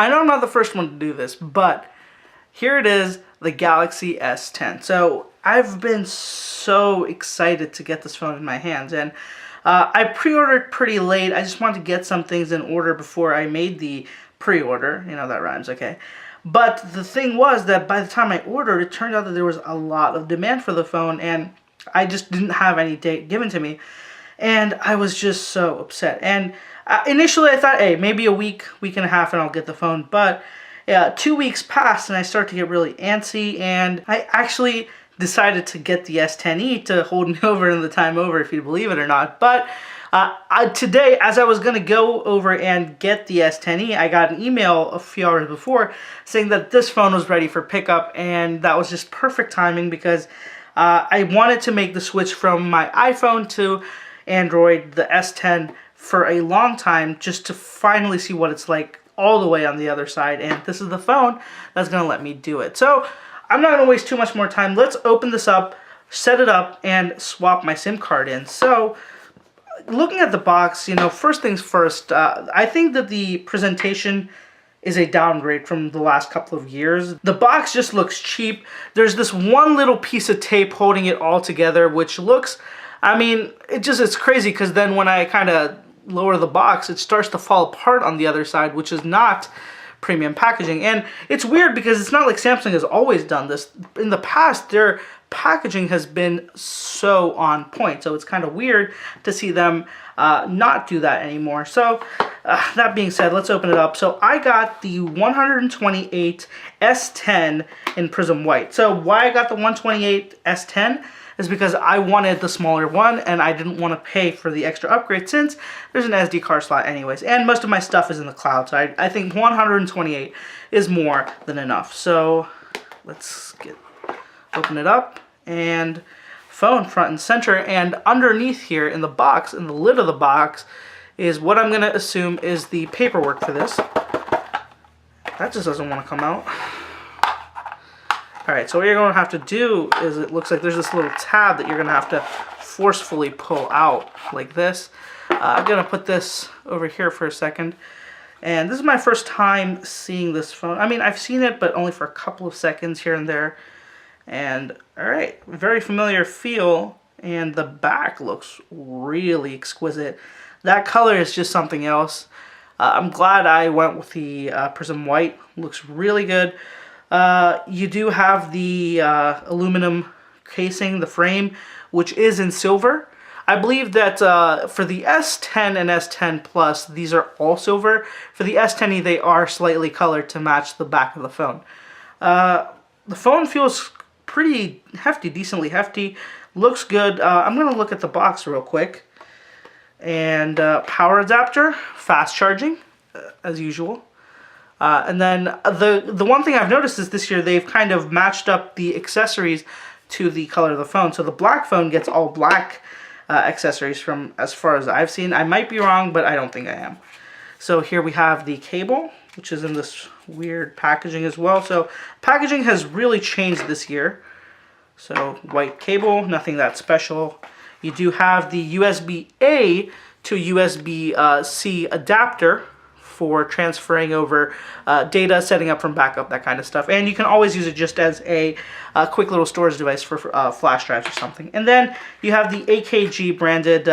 I know I'm not the first one to do this, but here it is, the Galaxy S10. So I've been so excited to get this phone in my hands, and I pre-ordered pretty late. I just wanted to get some things in order before I made the pre-order. You know, that rhymes, okay. But the thing was that by the time I ordered, it turned out that there was a lot of demand for the phone, and I just didn't have any date given to me. And I was just so upset. And initially I thought, hey, maybe a week and a half and I'll get the phone. But yeah, 2 weeks passed and I started to get really antsy, and I actually decided to get the S10e to hold me over in the time over, if you believe it or not. But today, as I was going to go over and get the S10e, I got an email a few hours before saying that this phone was ready for pickup, and that was just perfect timing because I wanted to make the switch from my iPhone to Android, the S10, for a long time, just to finally see what it's like all the way on the other side, and this is the phone that's going to let me do it. So I'm not going to waste too much more time. Let's open this up, set it up, and swap my SIM card in. So looking at the box, you know, first things first, I think that the presentation is a downgrade from the last couple of years. The box just looks cheap. There's this one little piece of tape holding it all together, which looks, I mean, it's crazy because then when I kind of lower the box, it starts to fall apart on the other side, which is not premium packaging. And it's weird because it's not like Samsung has always done this. In the past, their packaging has been so on point, so it's kind of weird to see them not do that anymore. So that being said, let's open it up. So I got the 128 S10 in Prism White. So why I got the 128 S10 is because I wanted the smaller one and I didn't want to pay for the extra upgrade since there's an SD card slot anyways, and most of my stuff is in the cloud, so I think 128 is more than enough. So let's open it up, and phone front and center, and underneath here in the box, in the lid of the box, is what I'm going to assume is the paperwork for this. That just doesn't want to come out. Alright, so what you're going to have to do is, it looks like there's this little tab that you're going to have to forcefully pull out like this. I'm going to put this over here for a second. And this is my first time seeing this phone. I mean, I've seen it, but only for a couple of seconds here and there. And, alright, very familiar feel. And the back looks really exquisite. That color is just something else. I'm glad I went with the Prism White. Looks really good. You do have the aluminum casing, the frame, which is in silver. I believe that for the S10 and S10 Plus, these are all silver. For the S10e, they are slightly colored to match the back of the phone. The phone feels pretty hefty, decently hefty. Looks good. I'm going to look at the box real quick. And power adapter, fast charging, as usual. And then the one thing I've noticed is this year they've kind of matched up the accessories to the color of the phone. So the black phone gets all black accessories from as far as I've seen. I might be wrong, but I don't think I am. So here we have the cable, which is in this weird packaging as well. So packaging has really changed this year. So white cable, nothing that special. You do have the USB-A to USB-C adapter for transferring over data, setting up from backup, that kind of stuff. And you can always use it just as a quick little storage device for flash drives or something. And then you have the AKG branded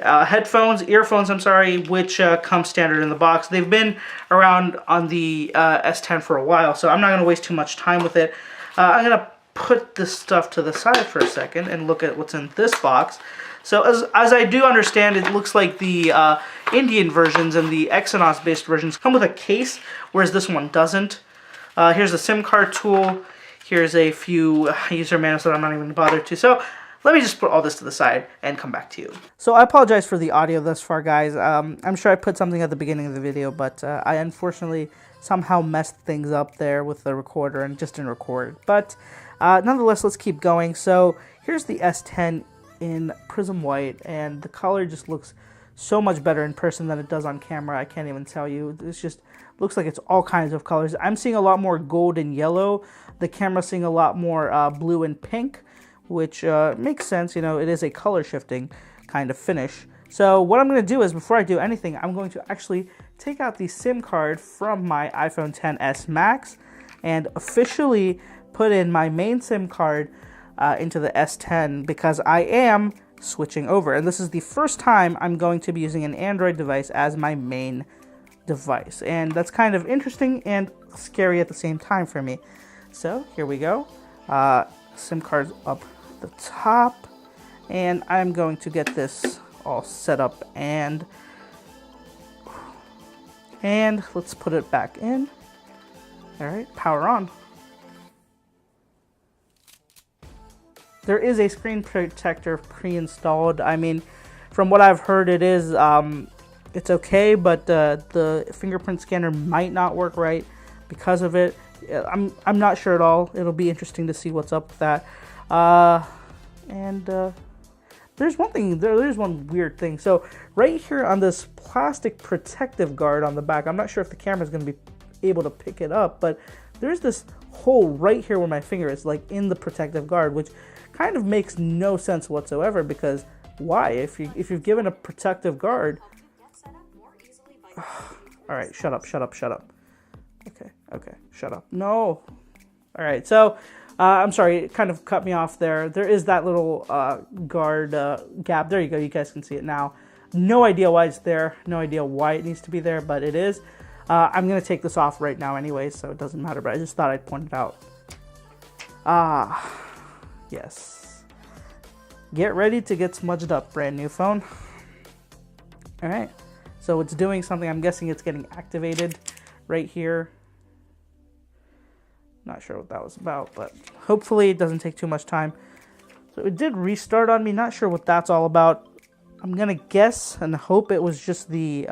earphones, I'm sorry, which come standard in the box. They've been around on the S10 for a while, so I'm not going to waste too much time with it. I'm going to put this stuff to the side for a second and look at what's in this box. So as I do understand, it looks like the Indian versions and the Exynos-based versions come with a case, whereas this one doesn't. Here's a SIM card tool. Here's a few user manuals that I'm not even going to bother to. So let me just put all this to the side and come back to you. So I apologize for the audio thus far, guys. I'm sure I put something at the beginning of the video, but I unfortunately somehow messed things up there with the recorder and just didn't record. But nonetheless, let's keep going. So here's the S10 in Prism White, and the color just looks so much better in person than it does on camera. I can't even tell you. This just looks like it's all kinds of colors. I'm seeing a lot more gold and yellow. The camera's seeing a lot more blue and pink, which makes sense. You know, it is a color shifting kind of finish. So what I'm going to do is, before I do anything, I'm going to actually take out the SIM card from my iPhone XS Max and officially put in my main SIM card into the S10 because I am switching over. And this is the first time I'm going to be using an Android device as my main device. And that's kind of interesting and scary at the same time for me. So here we go. SIM card's up the top. And I'm going to get this all set up and let's put it back in. All right, power on. There is a screen protector pre-installed. I mean, from what I've heard, it is it's okay, but the fingerprint scanner might not work right because of it. I'm not sure at all. It'll be interesting to see what's up with that. There's one thing. There's one weird thing. So right here on this plastic protective guard on the back, I'm not sure if the camera is going to be able to pick it up, but there's this hole right here where my finger is, like in the protective guard, which kind of makes no sense whatsoever. Because why? If you've given a protective guard. All right, shut up. Okay, shut up. No. All right, so I'm sorry, it kind of cut me off there. There is that little guard gap. There you go. You guys can see it now. No idea why it's there. No idea why it needs to be there, but it is. I'm going to take this off right now anyway, so it doesn't matter, but I just thought I'd point it out. Yes. Get ready to get smudged up, brand new phone. All right. So it's doing something. I'm guessing it's getting activated right here. Not sure what that was about, but hopefully it doesn't take too much time. So it did restart on me. Not sure what that's all about. I'm going to guess and hope it was just the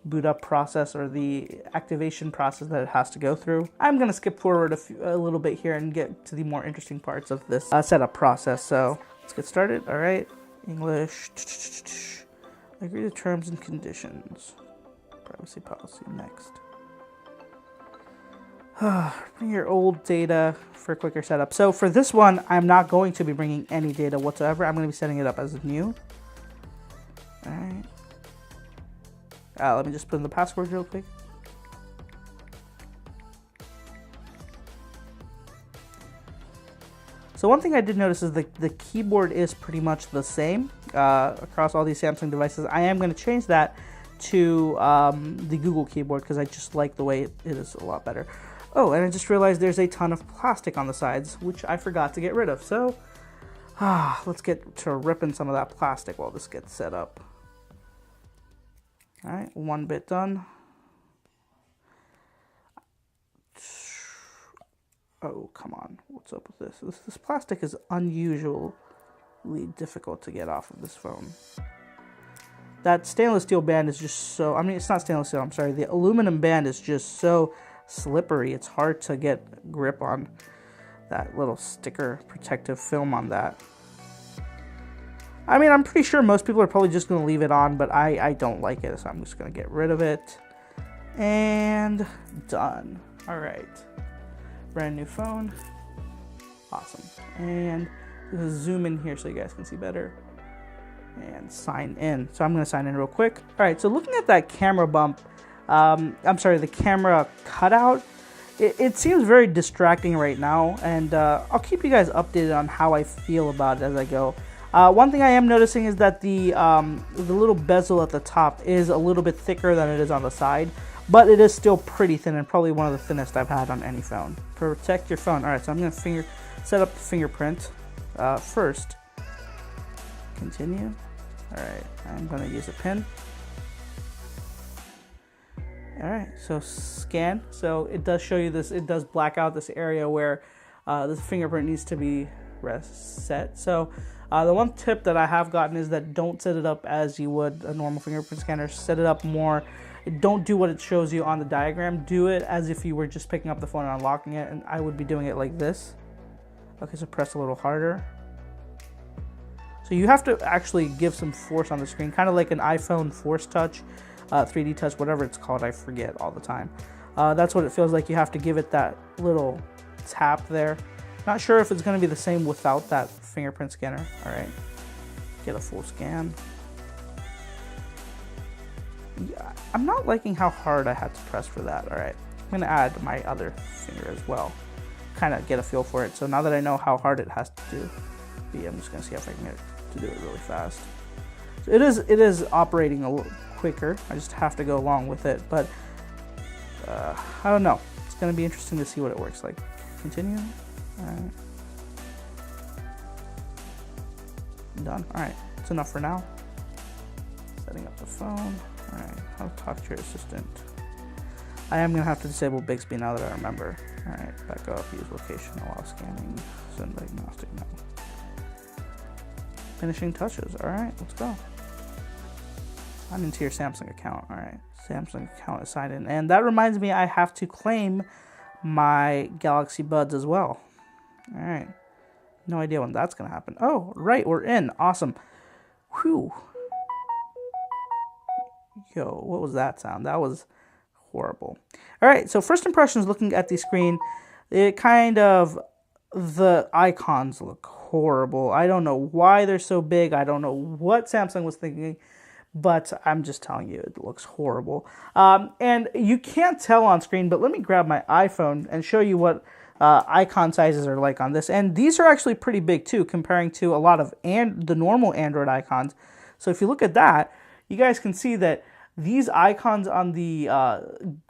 boot up process or the activation process that it has to go through. I'm going to skip forward a little bit here and get to the more interesting parts of this setup process. So let's get started. All right. English. Agree to terms and conditions. Privacy policy. Next. Bring your old data for a quicker setup. So for this one, I'm not going to be bringing any data whatsoever. I'm going to be setting it up as new. All right. Let me just put in the password real quick. So one thing I did notice is the keyboard is pretty much the same across all these Samsung devices. I am going to change that to the Google keyboard because I just like the way it is a lot better. Oh, and I just realized there's a ton of plastic on the sides, which I forgot to get rid of. So let's get to ripping some of that plastic while this gets set up. All right, one bit done. Oh, come on. What's up with this? This plastic is unusually difficult to get off of this phone. That stainless steel band is just so... I mean, it's not stainless steel, I'm sorry. The aluminum band is just so slippery. It's hard to get grip on that little sticker protective film on that. I mean, I'm pretty sure most people are probably just going to leave it on, but I don't like it, so I'm just going to get rid of it. And done. All right. Brand new phone. Awesome. And just zoom in here so you guys can see better. And sign in. So I'm going to sign in real quick. All right, so looking at that camera bump, I'm sorry, the camera cutout, it seems very distracting right now, and I'll keep you guys updated on how I feel about it as I go. One thing I am noticing is that the little bezel at the top is a little bit thicker than it is on the side, but it is still pretty thin and probably one of the thinnest I've had on any phone. Protect your phone. All right, so I'm going to set up the fingerprint first. Continue. All right, I'm going to use a pin. All right, so scan. So it does show you this. It does black out this area where this fingerprint needs to be set. So the one tip that I have gotten is that don't set it up as you would a normal fingerprint scanner. Set it up more. Don't do what it shows you on the diagram. Do it as if you were just picking up the phone and unlocking it, and I would be doing it like this. Okay, so press a little harder. So you have to actually give some force on the screen, kind of like an iPhone Force Touch, 3D Touch, whatever it's called. I forget all the time. That's what it feels like. You have to give it that little tap there. Not sure if it's going to be the same without that fingerprint scanner. All right, get a full scan. I'm not liking how hard I had to press for that. All right, I'm gonna add my other finger as well, kind of get a feel for it. So now that I know how hard it has to be, I'm just gonna see if I can get it to do it really fast. So it is operating a little quicker. I just have to go along with it, but I don't know. It's gonna be interesting to see what it works like. Continue. All right. Done. All right, it's enough for now. Setting up the phone. All right, I'll talk to your assistant. I am gonna have to disable Bixby now that I remember. All right, back up, use location while scanning, send diagnostic now. Finishing touches. All right, let's go. I'm into your Samsung account. All right, Samsung account is signed in. And that reminds me, I have to claim my Galaxy Buds as well. All right, no idea when that's gonna happen. Oh, right, we're in. Awesome. Whew. Yo, what was that sound? That was horrible. All right, so first impressions looking at the screen, it kind of, the icons look horrible. I don't know why they're so big. I don't know what Samsung was thinking, but I'm just telling you, it looks horrible. And you can't tell on screen, but let me grab my iPhone and show you what icon sizes are like on this. And these are actually pretty big too, comparing to a lot of the normal Android icons. So if you look at that, you guys can see that these icons on the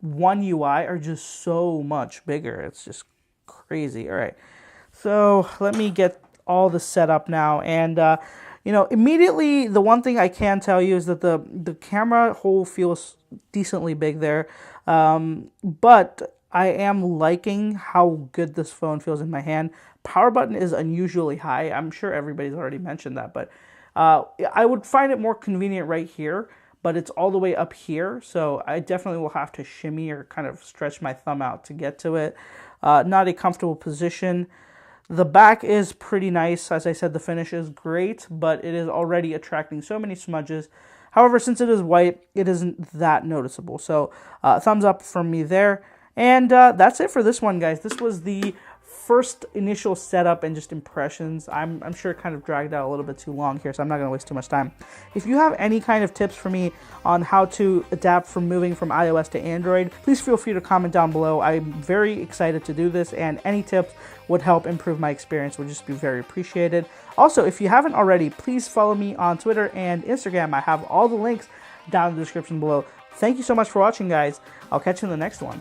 One UI are just so much bigger. It's just crazy. All right, so let me get all this set up now. And you know, immediately the one thing I can tell you is that the camera hole feels decently big there, but I am liking how good this phone feels in my hand. Power button is unusually high. I'm sure everybody's already mentioned that, but I would find it more convenient right here, but it's all the way up here, so I definitely will have to shimmy or kind of stretch my thumb out to get to it. Not a comfortable position. The back is pretty nice. As I said, the finish is great, but it is already attracting so many smudges. However, since it is white, it isn't that noticeable. So thumbs up from me there. And that's it for this one, guys. This was the first initial setup and just impressions. I'm sure it kind of dragged out a little bit too long here, so I'm not going to waste too much time. If you have any kind of tips for me on how to adapt from moving from iOS to Android, please feel free to comment down below. I'm very excited to do this, and any tips would help improve my experience, would just be very appreciated. Also, if you haven't already, please follow me on Twitter and Instagram. I have all the links down in the description below. Thank you so much for watching, guys. I'll catch you in the next one.